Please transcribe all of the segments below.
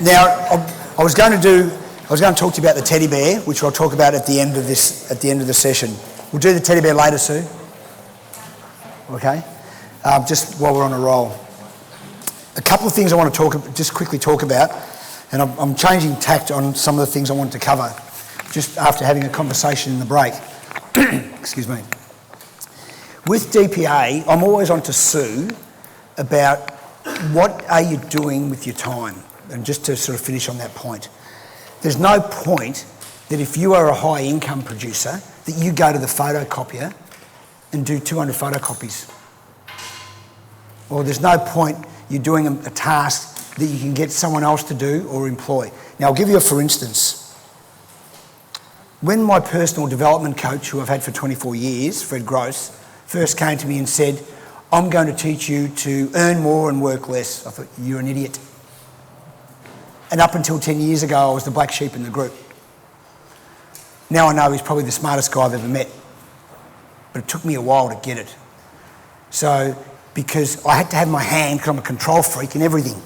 Now, I was going to talk to you about the teddy bear, which I'll talk about at the end of the session. We'll do the teddy bear later, Sue. Okay? Just while we're on a roll. A couple of things I want to just quickly talk about, and I'm changing tact on some of the things I wanted to cover just after having a conversation in the break. Excuse me. With DPA, I'm always on to Sue about what are you doing with your time, and just to sort of finish on that point. There's no point that if you are a high income producer that you go to the photocopier and do 200 photocopies. Or there's no point you're doing a task that you can get someone else to do or employ. Now, I'll give you a for instance. When my personal development coach, who I've had for 24 years, Fred Gross, first came to me and said, I'm going to teach you to earn more and work less, I thought, you're an idiot. And up until 10 years ago, I was the black sheep in the group. Now I know he's probably the smartest guy I've ever met. But it took me a while to get it. So, because I had to have my hand, because I'm a control freak in everything.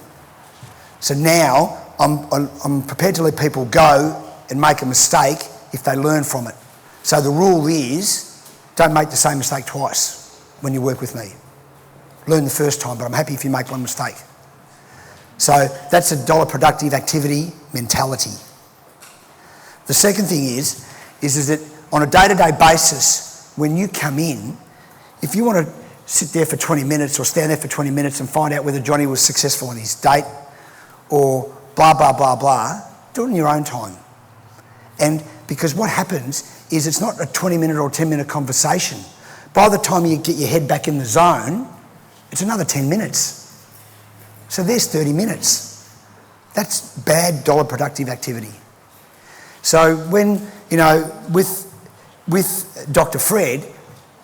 So now, I'm prepared to let people go and make a mistake if they learn from it. So the rule is, don't make the same mistake twice when you work with me. Learn the first time, but I'm happy if you make one mistake. So that's a dollar productive activity mentality. The second thing is that on a day-to-day basis, when you come in, if you want to sit there for 20 minutes or stand there for 20 minutes and find out whether Johnny was successful on his date or blah, blah, blah, blah, do it in your own time. And because what happens is it's not a 20-minute or 10-minute conversation. By the time you get your head back in the zone, it's another 10 minutes. So there's 30 minutes. That's bad dollar productive activity. So when, with Dr. Fred,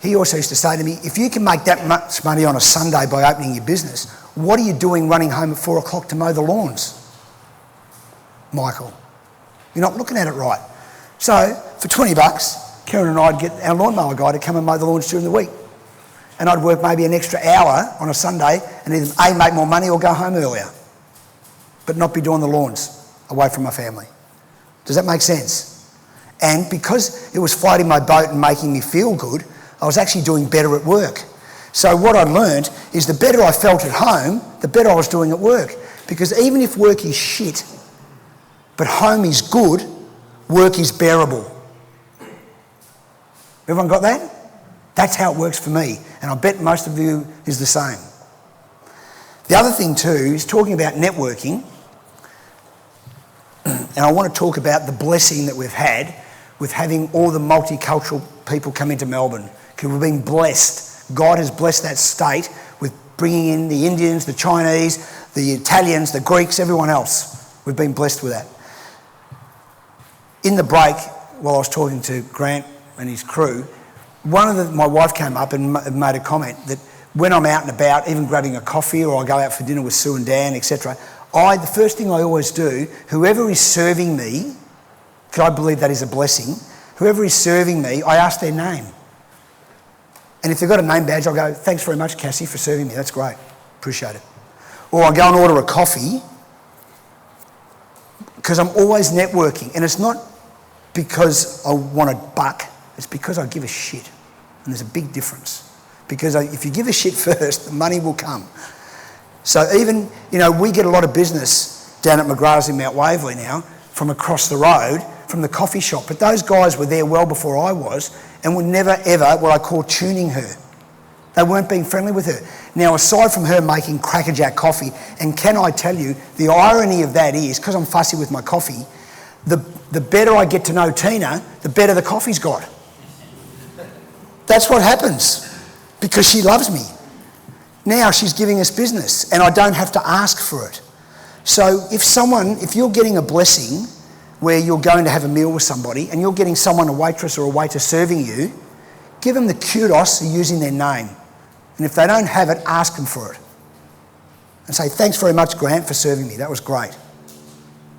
he also used to say to me, if you can make that much money on a Sunday by opening your business, what are you doing running home at 4 o'clock to mow the lawns, Michael? You're not looking at it right. So for $20, Karen and I'd get our lawnmower guy to come and mow the lawns during the week. And I'd work maybe an extra hour on a Sunday and either A, make more money or go home earlier, but not be doing the lawns away from my family. Does that make sense? And because it was floating my boat and making me feel good, I was actually doing better at work. So what I learned is the better I felt at home, the better I was doing at work. Because even if work is shit, but home is good, work is bearable. Everyone got that? That's how it works for me. And I bet most of you is the same. The other thing too is talking about networking. And I want to talk about the blessing that we've had with having all the multicultural people come into Melbourne. Because we've been blessed. God has blessed that state with bringing in the Indians, the Chinese, the Italians, the Greeks, everyone else. We've been blessed with that. In the break, while I was talking to Grant and his crew, my wife came up and made a comment that when I'm out and about, even grabbing a coffee or I go out for dinner with Sue and Dan, etc., the first thing I always do, whoever is serving me, because I believe that is a blessing, whoever is serving me, I ask their name. And if they've got a name badge, I'll go, thanks very much, Cassie, for serving me. That's great. Appreciate it. Or I'll go and order a coffee because I'm always networking. And it's not because I want a buck. It's because I give a shit. And there's a big difference. Because if you give a shit first, the money will come. So even, we get a lot of business down at McGrath's in Mount Waverley now from across the road, from the coffee shop. But those guys were there well before I was and were never, ever what I call tuning her. They weren't being friendly with her. Now, aside from her making crackerjack coffee, and can I tell you, the irony of that is, because I'm fussy with my coffee, the better I get to know Tina, the better the coffee's got. That's what happens, because she loves me. Now she's giving us business, and I don't have to ask for it. So if you're getting a blessing where you're going to have a meal with somebody, and you're getting someone, a waitress or a waiter serving you, give them the kudos of using their name. And if they don't have it, ask them for it. And say, thanks very much, Grant, for serving me. That was great.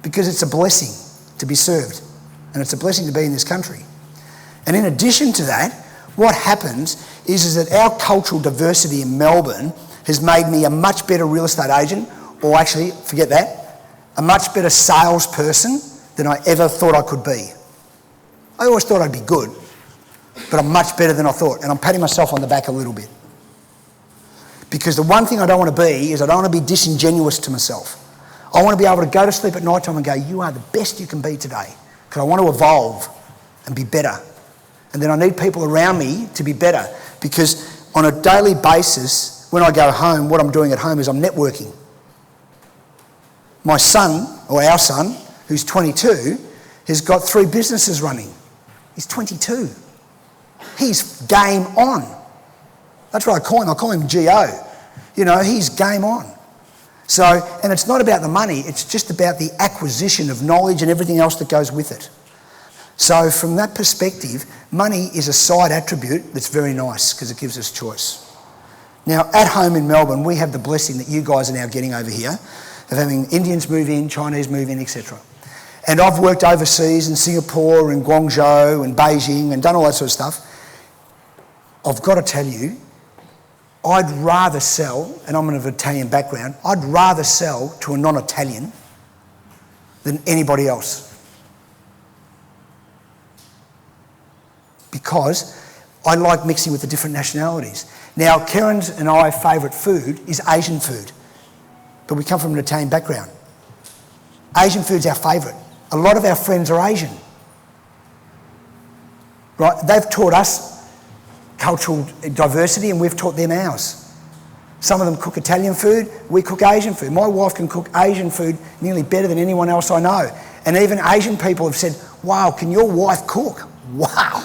Because it's a blessing to be served. And it's a blessing to be in this country. And in addition to that, what happens is that our cultural diversity in Melbourne has made me a much better real estate agent, or actually, forget that, a much better salesperson than I ever thought I could be. I always thought I'd be good, but I'm much better than I thought, and I'm patting myself on the back a little bit. Because the one thing I don't want to be is I don't want to be disingenuous to myself. I want to be able to go to sleep at night time and go, you are the best you can be today, because I want to evolve and be better. And then I need people around me to be better, because on a daily basis, when I go home, what I'm doing at home is I'm networking. My son, or our son, who's 22, has got 3 businesses running. He's 22. He's game on. That's what I call him. I call him G.O. You know, he's game on. So, and it's not about the money, it's just about the acquisition of knowledge and everything else that goes with it. So from that perspective, money is a side attribute that's very nice because it gives us choice. Now, at home in Melbourne, we have the blessing that you guys are now getting over here of having Indians move in, Chinese move in, etc. And I've worked overseas in Singapore and Guangzhou and Beijing and done all that sort of stuff. I've got to tell you, I'd rather sell, and I'm of an Italian background, I'd rather sell to a non-Italian than anybody else. Because I like mixing with the different nationalities. Now, Karen's and I favourite food is Asian food, but we come from an Italian background. Asian food's our favourite. A lot of our friends are Asian. Right? They've taught us cultural diversity and we've taught them ours. Some of them cook Italian food, we cook Asian food. My wife can cook Asian food nearly better than anyone else I know. And even Asian people have said, wow, can your wife cook? Wow.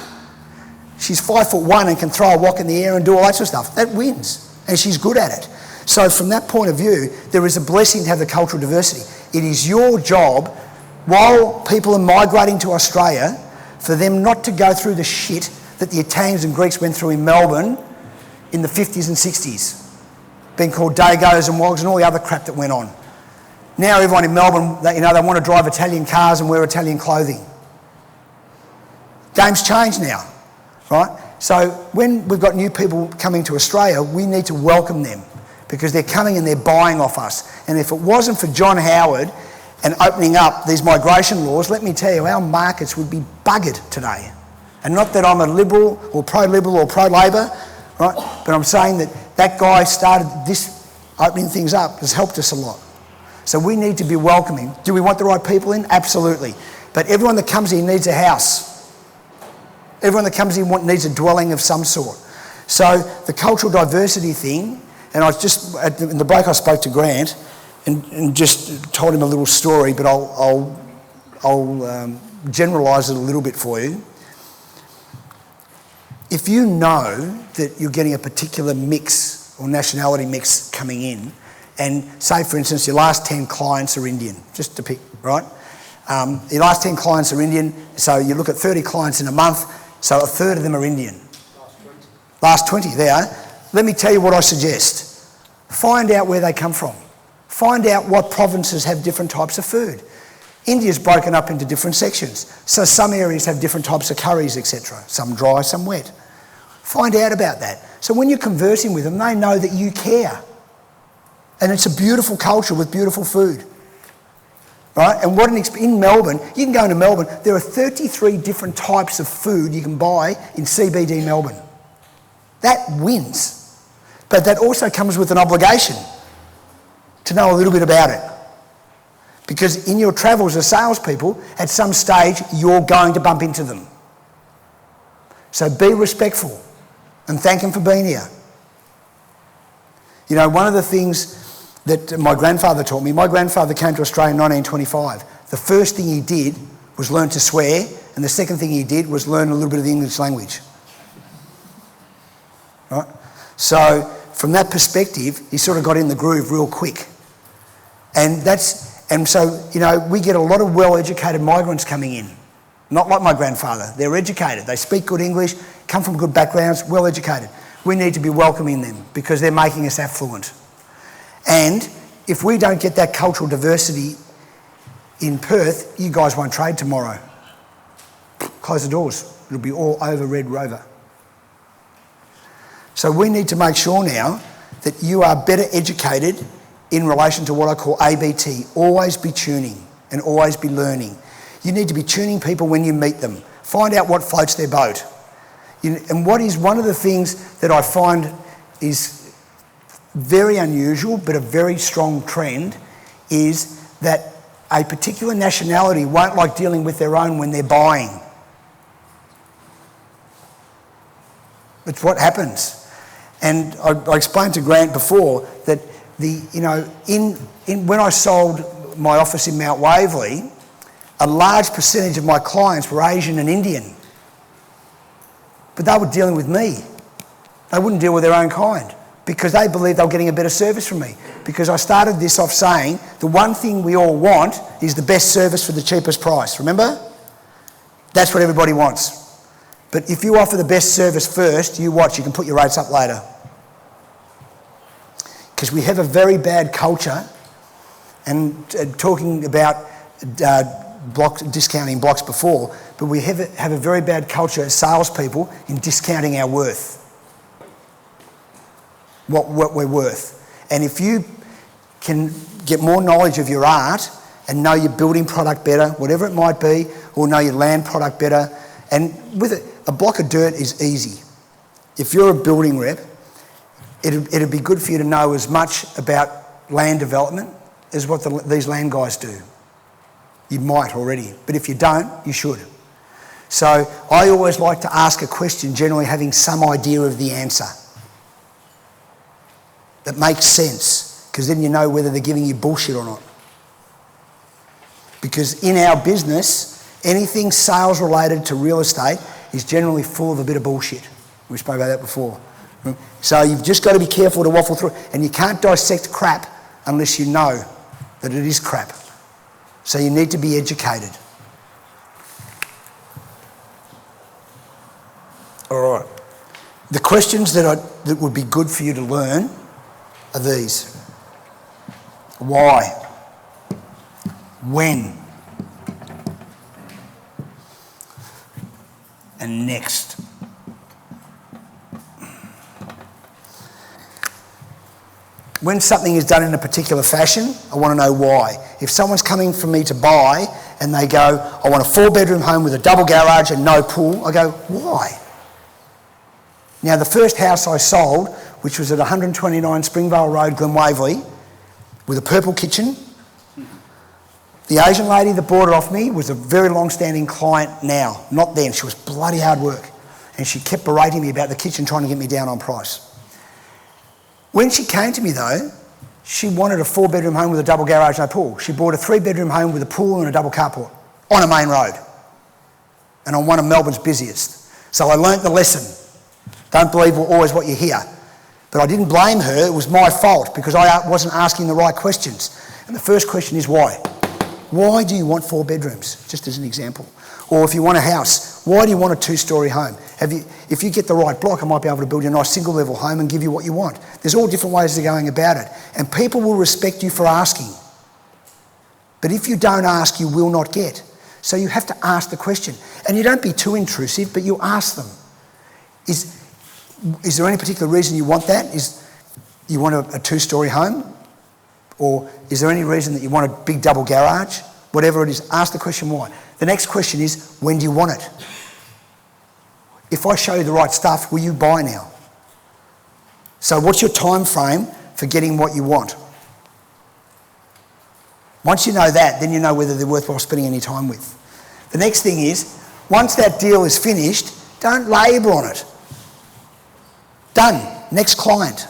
She's 5'1" and can throw a wok in the air and do all that sort of stuff. That wins. And she's good at it. So from that point of view, there is a blessing to have the cultural diversity. It is your job, while people are migrating to Australia, for them not to go through the shit that the Italians and Greeks went through in Melbourne in the 50s and 60s. Being called Dagos and Wogs and all the other crap that went on. Now everyone in Melbourne, they want to drive Italian cars and wear Italian clothing. Game's changed now, right? So when we've got new people coming to Australia, we need to welcome them because they're coming and they're buying off us. And if it wasn't for John Howard and opening up these migration laws, let me tell you, our markets would be buggered today. And not that I'm a Liberal or pro-Liberal or pro-Labor, right? But I'm saying that guy started this opening things up, has helped us a lot. So we need to be welcoming. Do we want the right people in? Absolutely. But everyone that comes in needs a house. Everyone that comes in needs a dwelling of some sort. So the cultural diversity thing, and I was just, in the break I spoke to Grant and just told him a little story, but I'll generalise it a little bit for you. If you know that you're getting a particular mix or nationality mix coming in, and say, for instance, your last 10 clients are Indian, just to pick, right? Your last 10 clients are Indian, so you look at 30 clients in a month, so a third of them are Indian. Last 20, they are. Let me tell you what I suggest. Find out where they come from. Find out what provinces have different types of food. India's broken up into different sections, so some areas have different types of curries, etc. Some dry, some wet. Find out about that. So when you're conversing with them, they know that you care. And it's a beautiful culture with beautiful food. Right? And in Melbourne, you can go into Melbourne, there are 33 different types of food you can buy in CBD Melbourne. That wins. But that also comes with an obligation to know a little bit about it. Because in your travels as salespeople, at some stage, you're going to bump into them. So be respectful and thank them for being here. You know, one of the things that my grandfather taught me, my grandfather came to Australia in 1925. The first thing he did was learn to swear, and the second thing he did was learn a little bit of the English language. Right? So from that perspective, he sort of got in the groove real quick. And so, you know, we get a lot of well-educated migrants coming in. Not like my grandfather. They're educated. They speak good English, come from good backgrounds, well-educated. We need to be welcoming them because they're making us affluent. And if we don't get that cultural diversity in Perth, you guys won't trade tomorrow. Close the doors. It'll be all over Red Rover. So we need to make sure now that you are better educated in relation to what I call ABT, always be tuning and always be learning. You need to be tuning people when you meet them. Find out what floats their boat. And what is one of the things that I find is very unusual but a very strong trend is that a particular nationality won't like dealing with their own when they're buying. It's what happens. And I explained to Grant before that when I sold my office in Mount Waverley, a large percentage of my clients were Asian and Indian. But they were dealing with me. They wouldn't deal with their own kind because they believed they were getting a better service from me. Because I started this off saying the one thing we all want is the best service for the cheapest price. Remember? That's what everybody wants. But if you offer the best service first, you watch, you can put your rates up later. Because we have a very bad culture, and talking about discounting blocks before, but we have a very bad culture as salespeople in discounting our worth. What we're worth. And if you can get more knowledge of your art and know your building product better, whatever it might be, or know your land product better, and with a block of dirt is easy. If you're a building rep, it'd be good for you to know as much about land development as what these land guys do. You might already, but if you don't, you should. So I always like to ask a question, generally having some idea of the answer that makes sense, because then you know whether they're giving you bullshit or not. Because in our business, anything sales related to real estate is generally full of a bit of bullshit. We spoke about that before. So you've just got to be careful to waffle through, and you can't dissect crap unless you know that it is crap. So you need to be educated. All right. The questions that would be good for you to learn are these. Why? When? And next. When something is done in a particular fashion, I want to know why. If someone's coming for me to buy and they go, I want a 4-bedroom home with a double garage and no pool, I go, why? Now, the first house I sold, which was at 129 Springvale Road, Glen Waverley, with a purple kitchen, the Asian lady that bought it off me was a very long-standing client now, not then. She was bloody hard work. And she kept berating me about the kitchen, trying to get me down on price. When she came to me though, she wanted a 4-bedroom home with a double garage and no pool. She bought a 3-bedroom home with a pool and a double carport on a main road and on one of Melbourne's busiest. So I learnt the lesson. Don't believe always what you hear. But I didn't blame her, it was my fault because I wasn't asking the right questions. And the first question is why? Why do you want 4 bedrooms? Just as an example. Or if you want a house, why do you want a 2-storey home? If you get the right block, I might be able to build you a nice single-level home and give you what you want. There's all different ways of going about it. And people will respect you for asking. But if you don't ask, you will not get. So you have to ask the question. And you don't be too intrusive, but you ask them. Is there any particular reason you want that? Is you want a 2-storey home? Or is there any reason that you want a big double garage? Whatever it is, ask the question why. The next question is, when do you want it? If I show you the right stuff, will you buy now? So what's your time frame for getting what you want? Once you know that, then you know whether they're worthwhile spending any time with. The next thing is, once that deal is finished, don't labour on it. Done. Next client.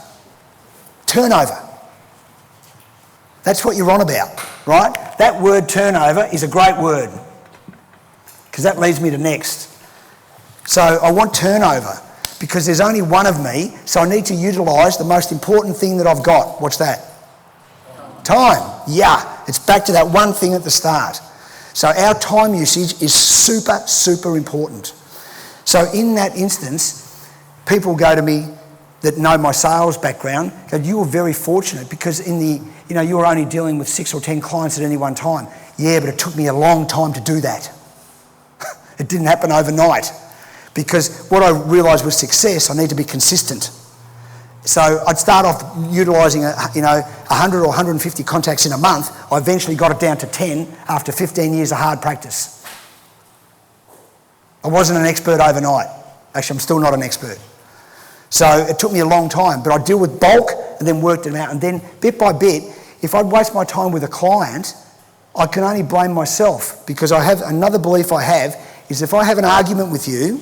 Turnover. That's what you're on about, right? That word turnover is a great word because that leads me to next. So I want turnover because there's only one of me, so I need to utilise the most important thing that I've got. What's that? Time. Yeah, it's back to that one thing at the start. So our time usage is super, super important. So in that instance, people go to me that know my sales background, go, you were very fortunate because you were only dealing with 6 or 10 clients at any one time. Yeah, but it took me a long time to do that. It didn't happen overnight because what I realised was success, I need to be consistent. So I'd start off utilising 100 or 150 contacts in a month. I eventually got it down to 10 after 15 years of hard practice. I wasn't an expert overnight. Actually, I'm still not an expert. So it took me a long time, but I'd deal with bulk and then worked them out. And then bit by bit, if I'd waste my time with a client, I can only blame myself, because I have another belief I have is if I have an argument with you,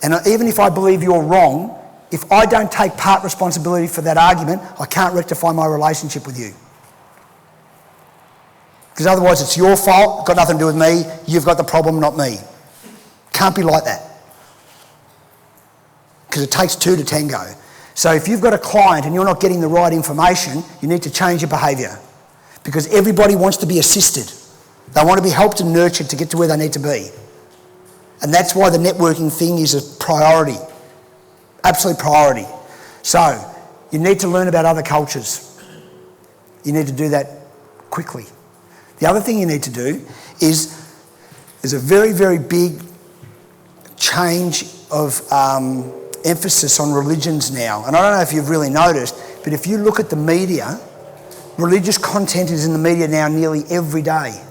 and even if I believe you're wrong, if I don't take part responsibility for that argument, I can't rectify my relationship with you. Because otherwise it's your fault, got nothing to do with me, you've got the problem, not me. Can't be like that. Because it takes two to tango. So if you've got a client and you're not getting the right information, you need to change your behaviour. Because everybody wants to be assisted. They want to be helped and nurtured to get to where they need to be. And that's why the networking thing is a priority. Absolute priority. So, you need to learn about other cultures. You need to do that quickly. The other thing you need to do is, there's a very, very big change of emphasis on religions now. And I don't know if you've really noticed, but if you look at the media, religious content is in the media now nearly every day.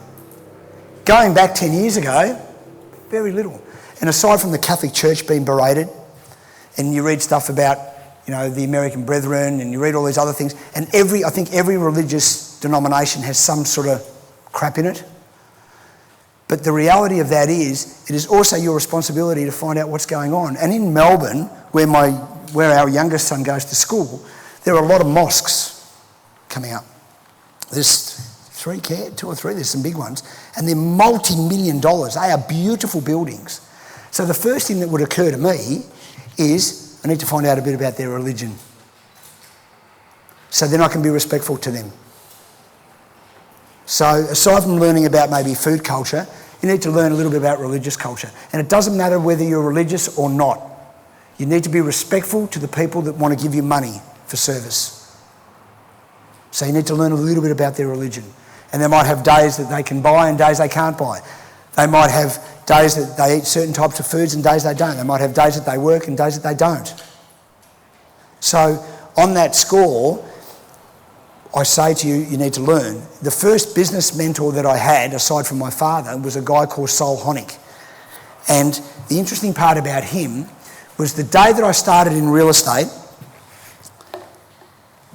Going back 10 years ago, very little. And aside from the Catholic Church being berated, and you read stuff about, the American Brethren, and you read all these other things, and I think every religious denomination has some sort of crap in it. But the reality of that is, it is also your responsibility to find out what's going on. And in Melbourne, where our youngest son goes to school, there are a lot of mosques coming up. There's two or three, there's some big ones, and they're multi-million dollars. They are beautiful buildings. So the first thing that would occur to me is I need to find out a bit about their religion, so then I can be respectful to them. So aside from learning about maybe food culture, you need to learn a little bit about religious culture. And it doesn't matter whether you're religious or not. You need to be respectful to the people that want to give you money for service. So you need to learn a little bit about their religion. And they might have days that they can buy and days they can't buy. They might have days that they eat certain types of foods and days they don't. They might have days that they work and days that they don't. So on that score, I say to you, you need to learn. The first business mentor that I had, aside from my father, was a guy called Sol Honig. And the interesting part about him was the day that I started in real estate,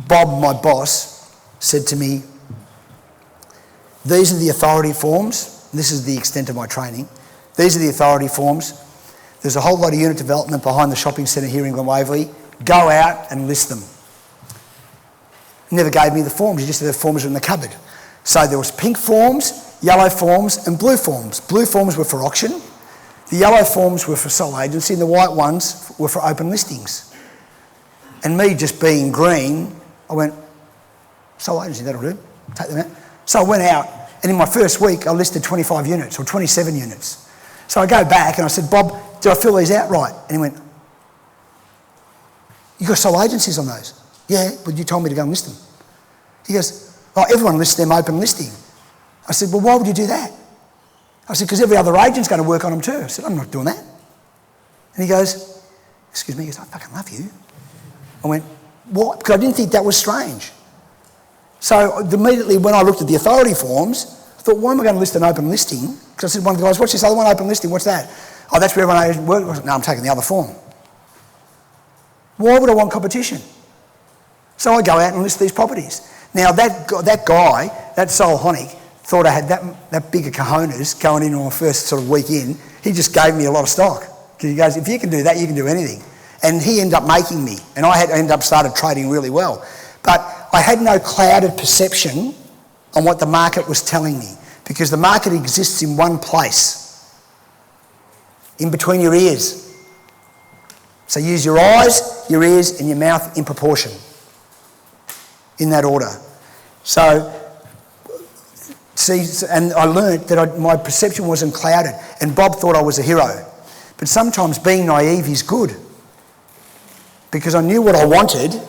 Bob, my boss, said to me, these are the authority forms. This is the extent of my training. These are the authority forms. There's a whole lot of unit development behind the shopping centre here in Glen Waverley. Go out and list them. He never gave me the forms. He just said the forms were in the cupboard. So there was pink forms, yellow forms and blue forms. Blue forms were for auction. The yellow forms were for sole agency and the white ones were for open listings. And me just being green, I went, sole agency, that'll do. Take them out. So I went out, and in my first week, I listed 25 units or 27 units. So I go back and I said, Bob, did I fill these out right? And he went, you got sole agencies on those? Yeah, but you told me to go and list them. He goes, oh, everyone lists them open listing. I said, well, why would you do that? I said, because every other agent's going to work on them too. I said, I'm not doing that. And he goes, excuse me, he goes, I fucking love you. I went, what? Because I didn't think that was strange. So immediately when I looked at the authority forms, I thought, why am I going to list an open listing? Because I said to one of the guys, what's this other one, open listing? What's that? Oh, that's where everyone agent works. No, I'm taking the other form. Why would I want competition? So I go out and list these properties. Now that guy, that Sol Honig, thought I had that bigger cojones going into my first sort of week in. He just gave me a lot of stock. Because he goes, if you can do that, you can do anything. And he ended up making me. And I ended up started trading really well. But I had no clouded perception on what the market was telling me, because the market exists in one place, in between your ears. So use your eyes, your ears and your mouth in proportion, in that order. So, see, and I learnt that my perception wasn't clouded, and Bob thought I was a hero. But sometimes being naive is good, because I knew what I wanted.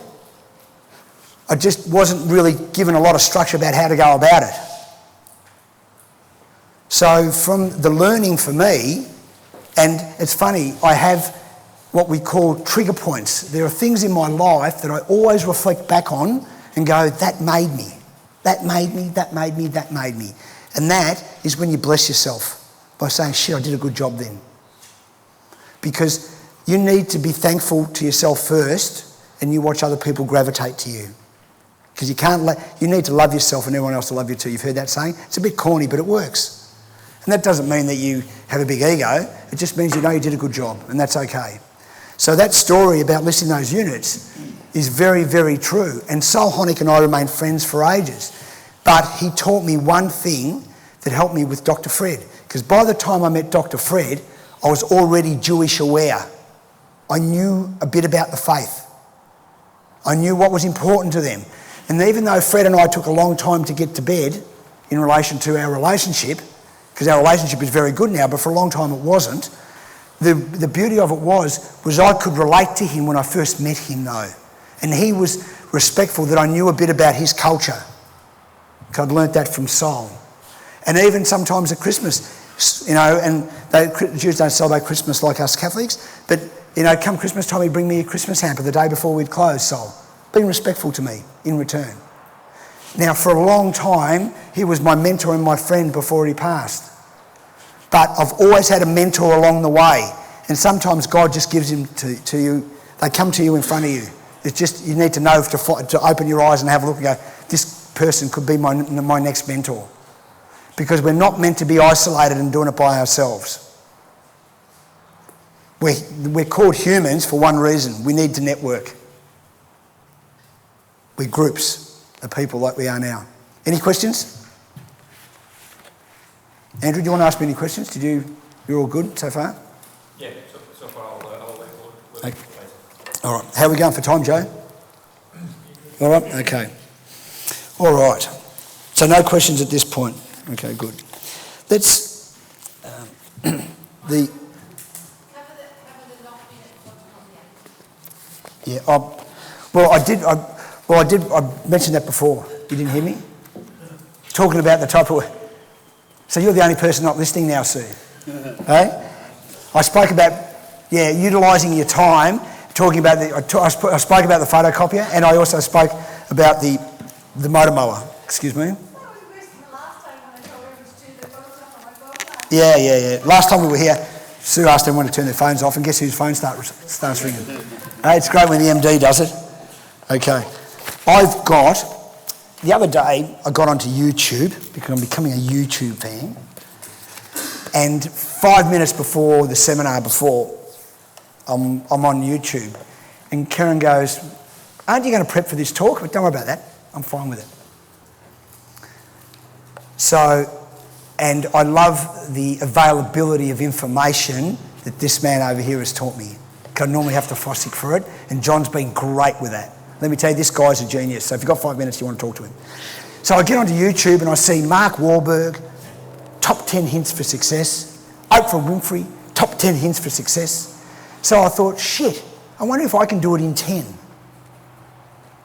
I just wasn't really given a lot of structure about how to go about it. So from the learning for me, and it's funny, I have what we call trigger points. There are things in my life that I always reflect back on and go, that made me. That made me, that made me, that made me. And that is when you bless yourself by saying, shit, I did a good job then. Because you need to be thankful to yourself first and you watch other people gravitate to you. Because you need to love yourself and everyone else to love you too. You've heard that saying? It's a bit corny, but it works. And that doesn't mean that you have a big ego. It just means you know you did a good job, and that's okay. So that story about listing those units is very, very true. And Sol Honig and I remained friends for ages. But he taught me one thing that helped me with Dr. Fred. Because by the time I met Dr. Fred, I was already Jewish aware. I knew a bit about the faith. I knew what was important to them. And even though Fred and I took a long time to get to bed in relation to our relationship, because our relationship is very good now, but for a long time it wasn't, the beauty of it was I could relate to him when I first met him though. And he was respectful that I knew a bit about his culture. Because I'd learnt that from Sol. And even sometimes at Christmas, and Jews don't celebrate Christmas like us Catholics, but come Christmas time he'd bring me a Christmas hamper the day before we'd close, Sol. Being respectful to me in return. Now, for a long time, he was my mentor and my friend before he passed. But I've always had a mentor along the way. And sometimes God just gives him to you. They come to you in front of you. It's just, you need to know to open your eyes and have a look and go, this person could be my next mentor. Because we're not meant to be isolated and doing it by ourselves. We're called humans for one reason. We need to network. We're groups of people like we are now. Any questions? Andrew, do you want to ask me any questions? You're all good so far? Yeah, so far I'll let okay. All right. How are we going for time, Joe? All right? Okay. All right. So no questions at this point. Okay, good. Let's... Yeah, I mentioned that before. You didn't hear me? Talking about the type of... So you're the only person not listening now, Sue. Hey? I spoke about, utilising your time, talking about I spoke about the photocopier, and I also spoke about the motor mower. Excuse me? Yeah. Last time we were here, Sue asked everyone to turn their phones off, and guess whose phone starts ringing? Hey, it's great when the MD does it. Okay. The other day, I got onto YouTube because I'm becoming a YouTube fan. And 5 minutes before the seminar I'm on YouTube. And Karen goes, aren't you going to prep for this talk? But don't worry about that. I'm fine with it. So, and I love the availability of information that this man over here has taught me. Because I normally have to fossick for it. And John's been great with that. Let me tell you, this guy's a genius. So if you've got 5 minutes, you want to talk to him. So I get onto YouTube and I see Mark Wahlberg, top 10 hints for success. Oprah Winfrey, top 10 hints for success. So I thought, shit, I wonder if I can do it in 10.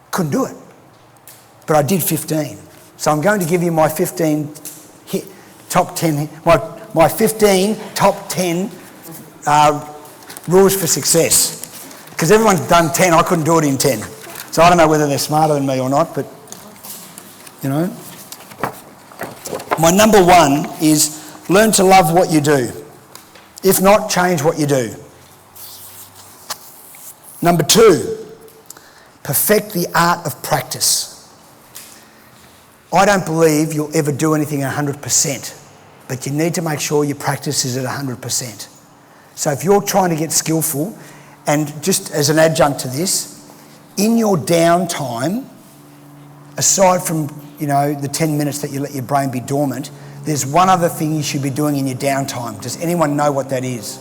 Couldn't do it. But I did 15. So I'm going to give you my 15 top 10, my 15 top 10 rules for success. Because everyone's done 10, I couldn't do it in 10. So I don't know whether they're smarter than me or not, but, My number one is learn to love what you do. If not, change what you do. Number two, perfect the art of practice. I don't believe you'll ever do anything 100%, but you need to make sure your practice is at 100%. So if you're trying to get skillful, and just as an adjunct to this, in your downtime, aside from, the 10 minutes that you let your brain be dormant, there's one other thing you should be doing in your downtime. Does anyone know what that is?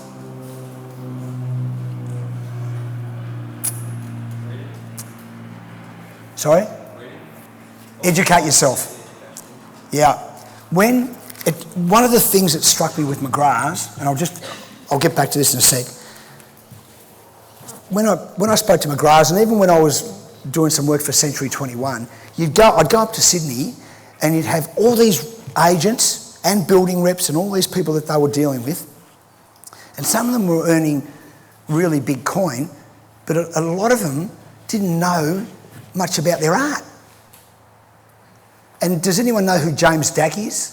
Sorry? Educate yourself. Yeah. One of the things that struck me with McGrath's, and I'll get back to this in a sec. When I spoke to McGrath's, and even when I was doing some work for Century 21, I'd go up to Sydney and you'd have all these agents and building reps and all these people that they were dealing with. And some of them were earning really big coin, but a lot of them didn't know much about their art. And does anyone know who James Dack is?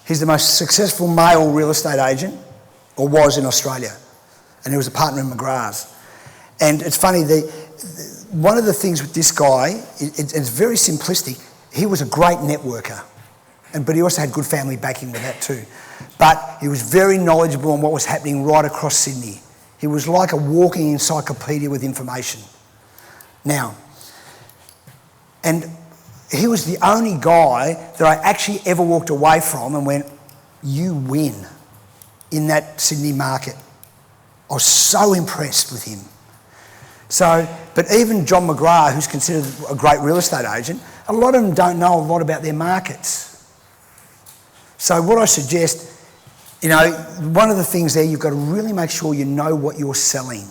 He's the most successful male real estate agent, or was in Australia. And he was a partner in McGrath's. And it's funny, one of the things with this guy, it's very simplistic. He was a great networker, but he also had good family backing with that too. But he was very knowledgeable on what was happening right across Sydney. He was like a walking encyclopedia with information. Now, and he was the only guy that I actually ever walked away from and went, you win in that Sydney market. I was so impressed with him. So, but even John McGrath, who's considered a great real estate agent, a lot of them don't know a lot about their markets. So what I suggest, one of the things there, you've got to really make sure you know what you're selling.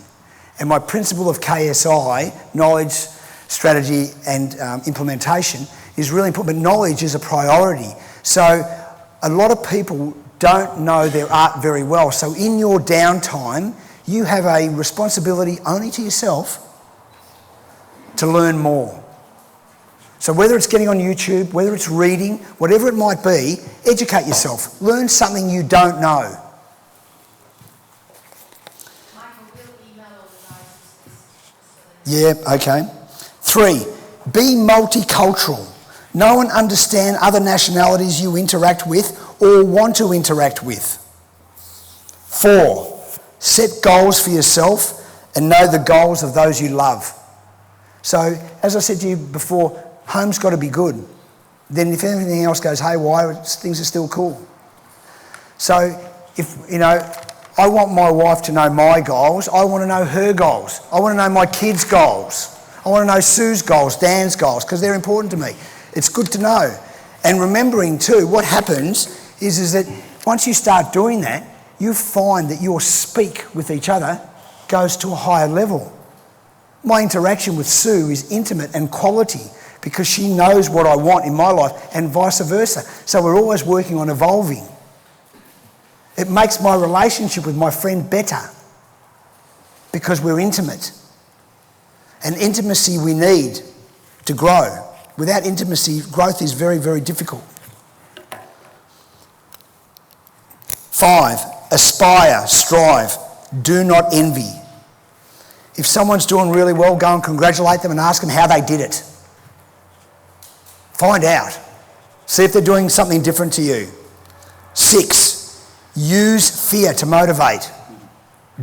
And my principle of KSI, knowledge, strategy and implementation, is really important, but knowledge is a priority. So a lot of people don't know their art very well. So in your downtime, you have a responsibility only to yourself to learn more. So whether it's getting on YouTube, whether it's reading, whatever it might be, educate yourself. Learn something you don't know. Michael, will email organise this? Yeah, okay. 3, be multicultural. Know and understand other nationalities you interact with or want to interact with. 4, set goals for yourself and know the goals of those you love. So, as I said to you before, home's got to be good. Then if everything else goes haywire, things are still cool. So, I want my wife to know my goals. I want to know her goals. I want to know my kids' goals. I want to know Sue's goals, Dan's goals, because they're important to me. It's good to know. And remembering too, what happens is that once you start doing that, you find that your speak with each other goes to a higher level. My interaction with Sue is intimate and quality because she knows what I want in my life and vice versa. So we're always working on evolving. It makes my relationship with my friend better because we're intimate. And intimacy we need to grow. Without intimacy, growth is very, very difficult. 5, aspire, strive, do not envy. If someone's doing really well, go and congratulate them and ask them how they did it. Find out. See if they're doing something different to you. 6, use fear to motivate.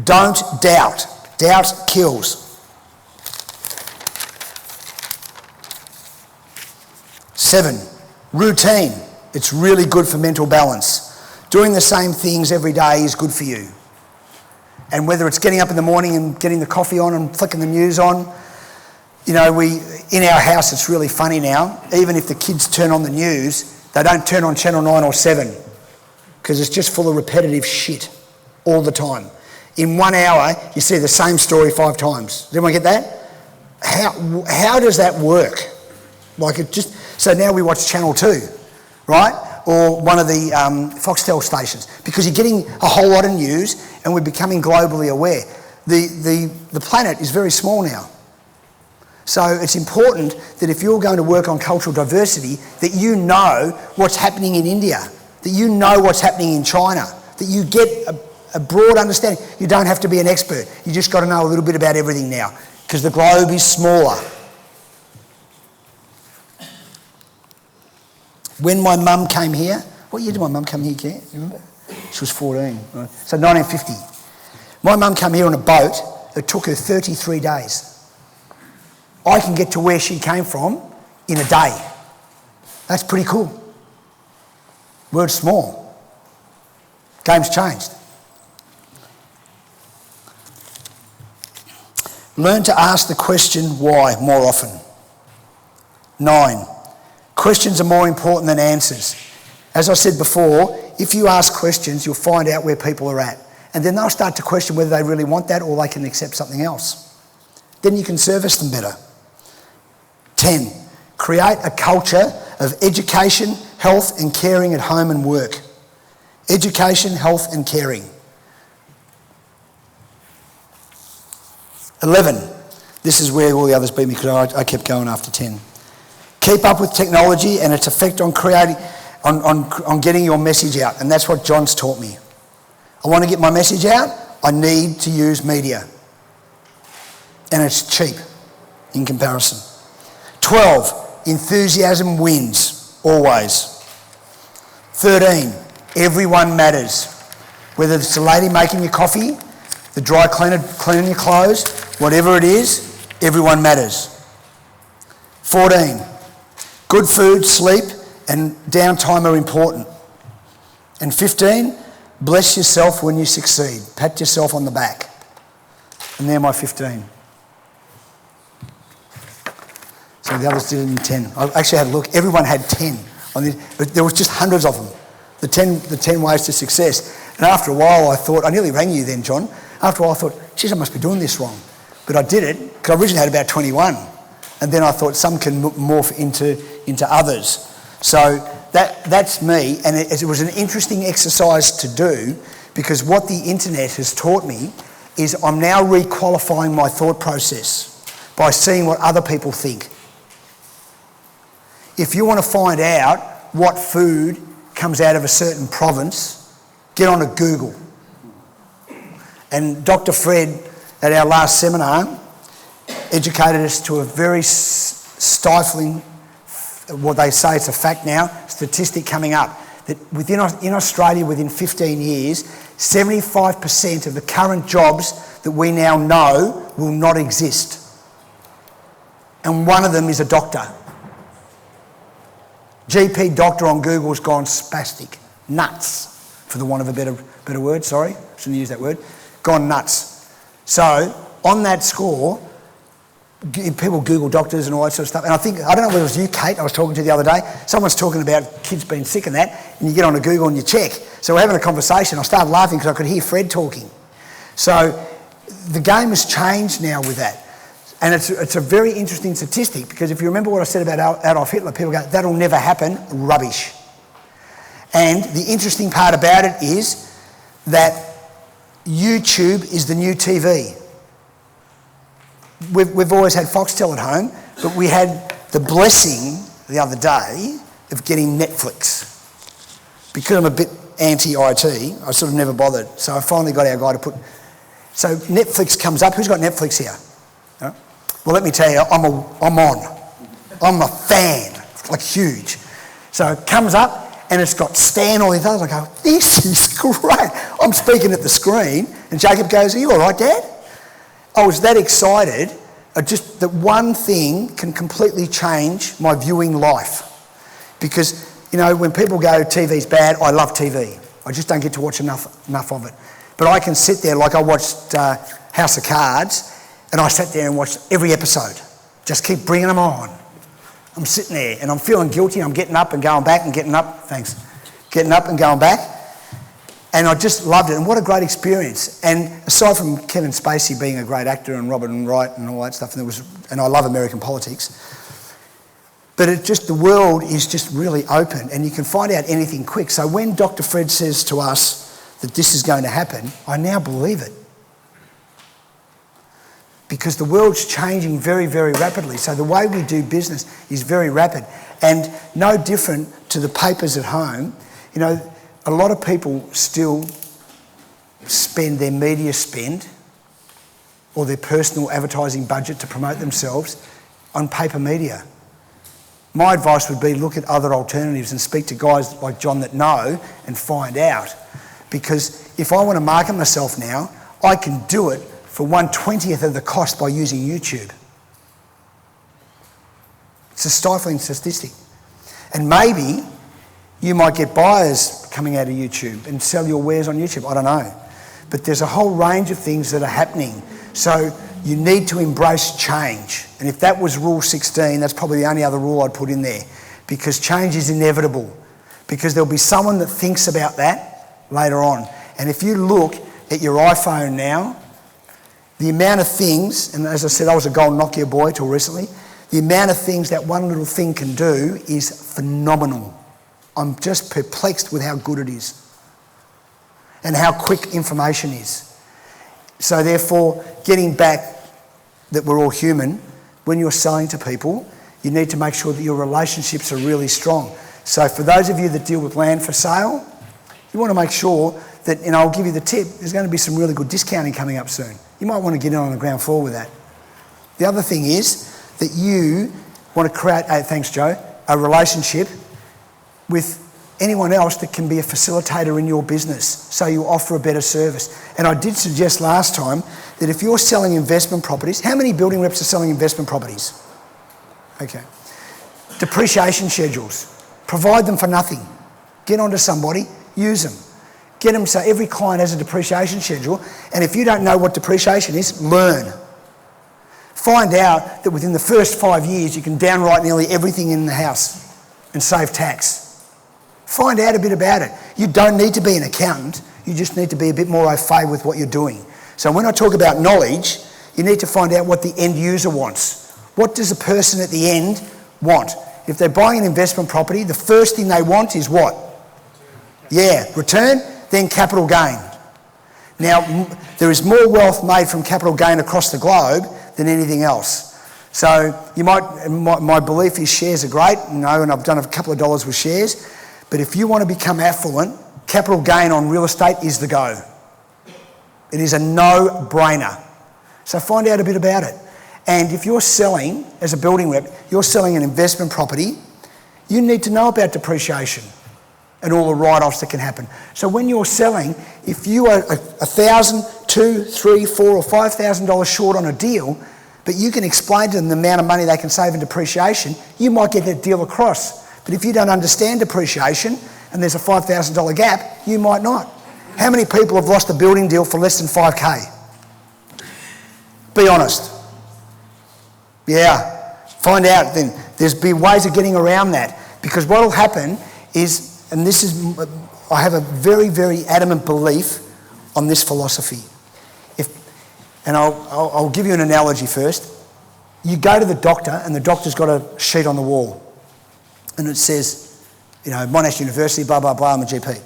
Don't doubt. Doubt kills. 7, routine. It's really good for mental balance. Doing the same things every day is good for you. And whether it's getting up in the morning and getting the coffee on and flicking the news on, in our house it's really funny now. Even if the kids turn on the news, they don't turn on Channel 9 or 7 because it's just full of repetitive shit all the time. In 1 hour, you see the same story 5 times. Does everyone get that? How does that work? So now we watch Channel 2, right? Or one of the Foxtel stations, because you're getting a whole lot of news and we're becoming globally aware. The planet is very small now. So it's important that if you're going to work on cultural diversity, that you know what's happening in India, that you know what's happening in China, that you get a broad understanding. You don't have to be an expert. You just got to know a little bit about everything now, because the globe is smaller. When my mum came here, what year did my mum come here, Claire? You remember? She was 14. Right? So 1950. My mum came here on a boat. It took her 33 days. I can get to where she came from in a day. That's pretty cool. World's small. Game's changed. Learn to ask the question why more often. 9. Questions are more important than answers. As I said before, if you ask questions, you'll find out where people are at. And then they'll start to question whether they really want that or they can accept something else. Then you can service them better. 10, create a culture of education, health and caring at home and work. Education, health and caring. 11. This is where all the others beat me because I kept going after 10. Keep up with technology and its effect on creating, on getting your message out. And that's what John's taught me. I want to get my message out. I need to use media. And it's cheap in comparison. 12. Enthusiasm wins, always. 13. Everyone matters. Whether it's the lady making your coffee, the dry cleaner cleaning your clothes, whatever it is, everyone matters. 14. Good food, sleep and downtime are important. And 15. Bless yourself when you succeed. Pat yourself on the back. And they're my 15. So the others did it in 10. I actually had a look. Everyone had 10. But there was just hundreds of them. The 10 ways to success. And after a while I thought, I nearly rang you then, John. After a while I thought, geez, I must be doing this wrong. But I did it because I originally had about 21. And then I thought some can morph into others. So that's me. And it was an interesting exercise to do because what the internet has taught me is I'm now requalifying my thought process by seeing what other people think. If you want to find out what food comes out of a certain province, get on to Google. And Dr. Fred, at our last seminar, educated us to a very stifling, what they say it's a fact now, statistic coming up, that in Australia within 15 years, 75% of the current jobs that we now know will not exist. And one of them is a doctor. GP doctor on Google's gone spastic, nuts, for the want of a better word, sorry, shouldn't use that word, gone nuts. So on that score, people Google doctors and all that sort of stuff, and I don't know whether it was you, Kate, I was talking to the other day, someone's talking about kids being sick and that, and you get onto Google and you check. So we're having a conversation, I started laughing because I could hear Fred talking. So the game has changed now with that. And it's a very interesting statistic because if you remember what I said about Adolf Hitler, people go, that'll never happen, rubbish. And the interesting part about it is that YouTube is the new TV. We've always had Foxtel at home, but we had the blessing the other day of getting Netflix. Because I'm a bit anti-IT, I sort of never bothered. So I finally got our guy to put... So Netflix comes up. Who's got Netflix here? No? Well, let me tell you, I'm on. I'm a fan, like huge. So it comes up and it's got Stan, all these others. I go, this is great. I'm speaking at the screen and Jacob goes, are you all right, Dad? I was that excited, just that one thing can completely change my viewing life. Because, you know, when people go, TV's bad, I love TV. I just don't get to watch enough of it. But I can sit there, like I watched House of Cards, and I sat there and watched every episode. Just keep bringing them on. I'm sitting there and I'm feeling guilty. I'm getting up and going back and getting up. Thanks. Getting up and going back. And I just loved it. And what a great experience. And aside from Kevin Spacey being a great actor and Robert Wright and all that stuff, and I love American politics, but the world is just really open and you can find out anything quick. So when Dr. Fred says to us that this is going to happen, I now believe it. Because the world's changing very, very rapidly. So the way we do business is very rapid. And no different to the papers at home. You know, a lot of people still spend their media spend or their personal advertising budget to promote themselves on paper media. My advice would be look at other alternatives and speak to guys like John that know and find out. Because if I want to market myself now, I can do it for 1/20th of the cost by using YouTube. It's a stifling statistic. And maybe you might get buyers coming out of YouTube and sell your wares on YouTube, I don't know. But there's a whole range of things that are happening. So you need to embrace change. And if that was rule 16, that's probably the only other rule I'd put in there. Because change is inevitable. Because there'll be someone that thinks about that later on. And if you look at your iPhone now, the amount of things, and as I said, I was a gold Nokia boy till recently, the amount of things that one little thing can do is phenomenal. I'm just perplexed with how good it is and how quick information is. So therefore, getting back that we're all human. When you're selling to people, you need to make sure that your relationships are really strong. So for those of you that deal with land for sale, you want to make sure that, and I'll give you the tip, there's going to be some really good discounting coming up soon. You might want to get in on the ground floor with that. The other thing is that you want to create, thanks Joe, a relationship with anyone else that can be a facilitator in your business, so you offer a better service. And I did suggest last time that if you're selling investment properties, how many building reps are selling investment properties? Okay. Depreciation schedules. Provide them for nothing. Get onto somebody, use them. Get them so every client has a depreciation schedule, and if you don't know what depreciation is, learn. Find out that within the first 5 years you can downwrite nearly everything in the house and save tax. Find out a bit about it. You don't need to be an accountant, you just need to be a bit more au fait with what you're doing. So when I talk about knowledge, you need to find out what the end user wants. What does a person at the end want? If they're buying an investment property, the first thing they want is what? Yeah, return, then capital gain. Now, there is more wealth made from capital gain across the globe than anything else. So you might, my belief is shares are great, and I've done a couple of dollars with shares, but if you want to become affluent, capital gain on real estate is the go. It is a no-brainer. So find out a bit about it. And if you're selling, as a building rep, you're selling an investment property, you need to know about depreciation and all the write-offs that can happen. So when you're selling, if you are $1,000, $2,000, $3,000, $4,000 or $5,000 short on a deal, but you can explain to them the amount of money they can save in depreciation, you might get that deal across. But if you don't understand depreciation and there's a $5,000 gap, you might not. How many people have lost a building deal for less than 5K? Be honest. Yeah, find out then. There's be ways of getting around that, because what will happen is, and this is, I have a very, very adamant belief on this philosophy. And I'll give you an analogy first. You go to the doctor and the doctor's got a sheet on the wall and it says, Monash University, blah, blah, blah, I'm a GP.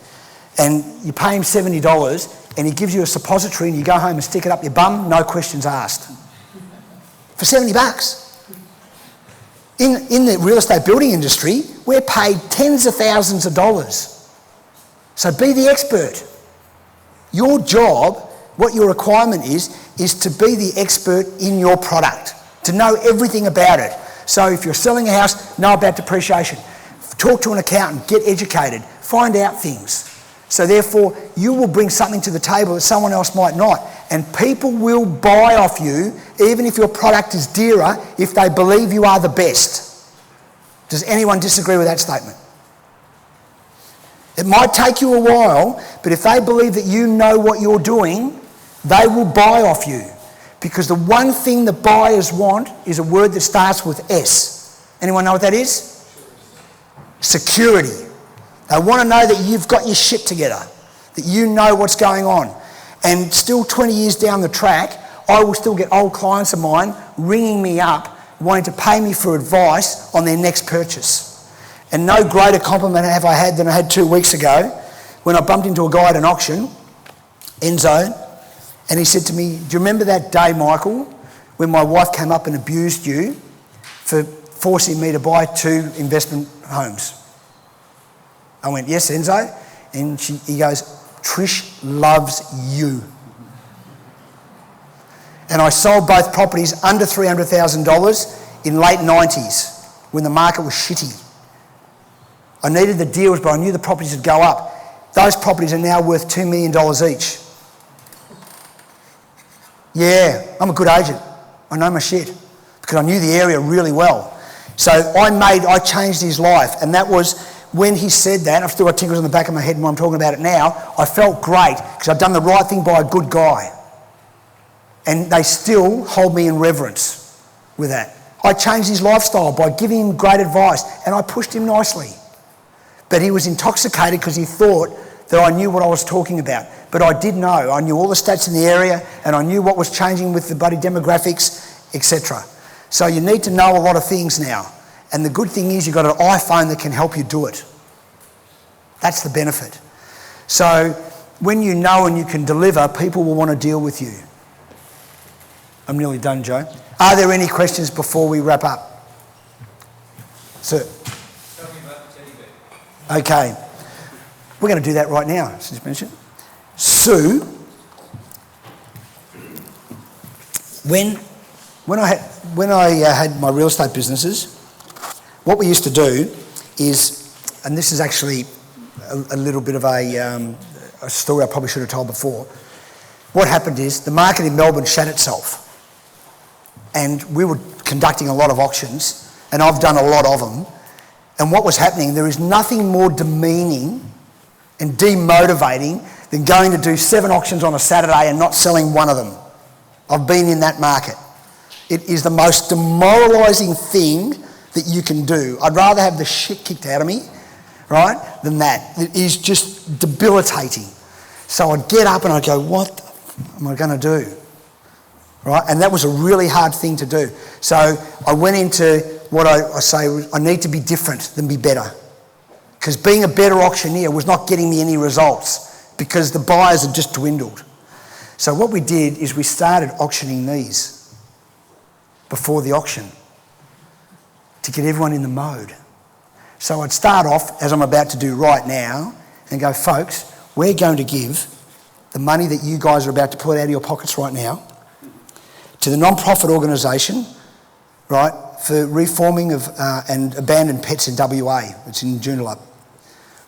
And you pay him $70 and he gives you a suppository and you go home and stick it up your bum, no questions asked. For $70. In the real estate building industry, we're paid tens of thousands of dollars. So be the expert. Your job, what your requirement is to be the expert in your product, to know everything about it. So if you're selling a house, know about depreciation. Talk to an accountant, get educated, find out things. So therefore, you will bring something to the table that someone else might not. And people will buy off you, even if your product is dearer, if they believe you are the best. Does anyone disagree with that statement? It might take you a while, but if they believe that you know what you're doing, they will buy off you. Because the one thing that buyers want is a word that starts with S. Anyone know what that is? Security. They want to know that you've got your shit together, that you know what's going on. And still 20 years down the track, I will still get old clients of mine ringing me up, wanting to pay me for advice on their next purchase. And no greater compliment have I had than I had 2 weeks ago when I bumped into a guy at an auction, Enzo, and he said to me, do you remember that day, Michael, when my wife came up and abused you for forcing me to buy 2 investment homes? I went, yes, Enzo. And he goes, Trish loves you. And I sold both properties under $300,000 in late 90s when the market was shitty. I needed the deals, but I knew the properties would go up. Those properties are now worth $2 million each. Yeah, I'm a good agent. I know my shit because I knew the area really well. So I changed his life, and that was when he said that. I've still got tingles on the back of my head when I'm talking about it now. I felt great because I'd done the right thing by a good guy. And they still hold me in reverence with that. I changed his lifestyle by giving him great advice, and I pushed him nicely. But he was intoxicated because he thought that I knew what I was talking about. But I did know. I knew all the stats in the area, and I knew what was changing with the bloody demographics, etc. So you need to know a lot of things now. And the good thing is you've got an iPhone that can help you do it. That's the benefit. So when you know and you can deliver, people will want to deal with you. I'm nearly done, Joe. Are there any questions before we wrap up? Sir? Tell me about the teddy bear. Okay. We're going to do that right now, since you mentioned. Sue, when I had my real estate businesses, what we used to do is, and this is actually a little bit of a story I probably should have told before. What happened is the market in Melbourne shat itself, and we were conducting a lot of auctions, and I've done a lot of them. And what was happening, there is nothing more demeaning and demotivating than going to do 7 auctions on a Saturday and not selling one of them. I've been in that market. It is the most demoralising thing that you can do. I'd rather have the shit kicked out of me, right, than that. It is just debilitating. So I'd get up and I'd go, what am I going to do? Right? And that was a really hard thing to do. So I went into what I say, I need to be different than be better. Because being a better auctioneer was not getting me any results because the buyers had just dwindled. So what we did is we started auctioning these before the auction to get everyone in the mode. So I'd start off, as I'm about to do right now, and go, folks, we're going to give the money that you guys are about to pull out of your pockets right now to the non-profit organisation, right, for reforming of and abandoned pets in WA. It's in Joondalup.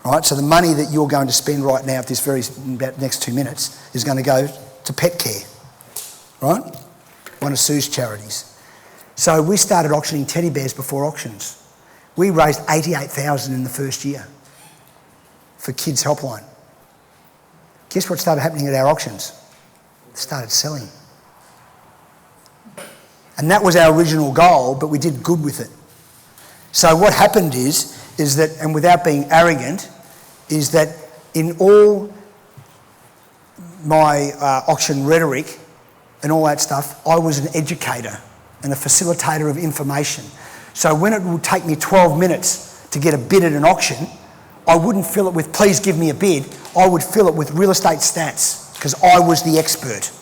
Right, so the money that you're going to spend right now at this about next 2 minutes is going to go to pet care, right? One of Sue's charities. So we started auctioning teddy bears before auctions. We raised $88,000 in the first year for Kids Helpline. Guess what started happening at our auctions? It started selling. And that was our original goal, but we did good with it. So what happened is that, and without being arrogant, is that in all my auction rhetoric and all that stuff, I was an educator and a facilitator of information. So when it would take me 12 minutes to get a bid at an auction, I wouldn't fill it with, please give me a bid. I would fill it with real estate stats because I was the expert.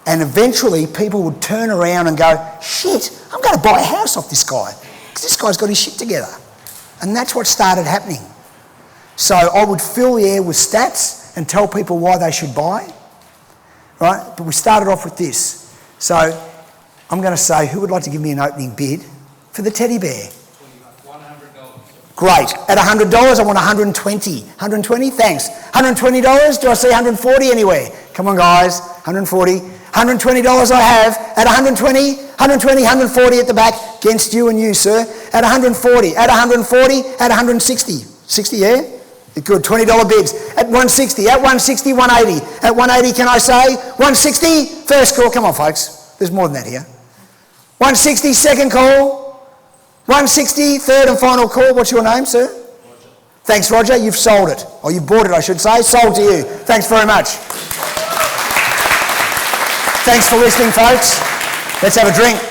And eventually people would turn around and go, shit, I'm going to buy a house off this guy because this guy's got his shit together. And that's what started happening. So I would fill the air with stats and tell people why they should buy, right? But we started off with this. So I'm going to say, who would like to give me an opening bid for the teddy bear? $100. Great. At $100, I want 120. 120? Thanks. $120? Do I see 140 anywhere? Come on, guys. 140. $120 I have. At 120, 120, 140 at the back. Against you and you, sir. At 140. At 140. At 160. 60, yeah? Good. $20 bids. At 160. At 160, 180. At 180, can I say? 160, first call. Come on, folks. There's more than that here. 160, second call. 160, third and final call. What's your name, sir? Roger. Thanks, Roger. You've sold it. Or you've bought it, I should say. Sold to you. Thanks very much. Thanks for listening, folks. Let's have a drink.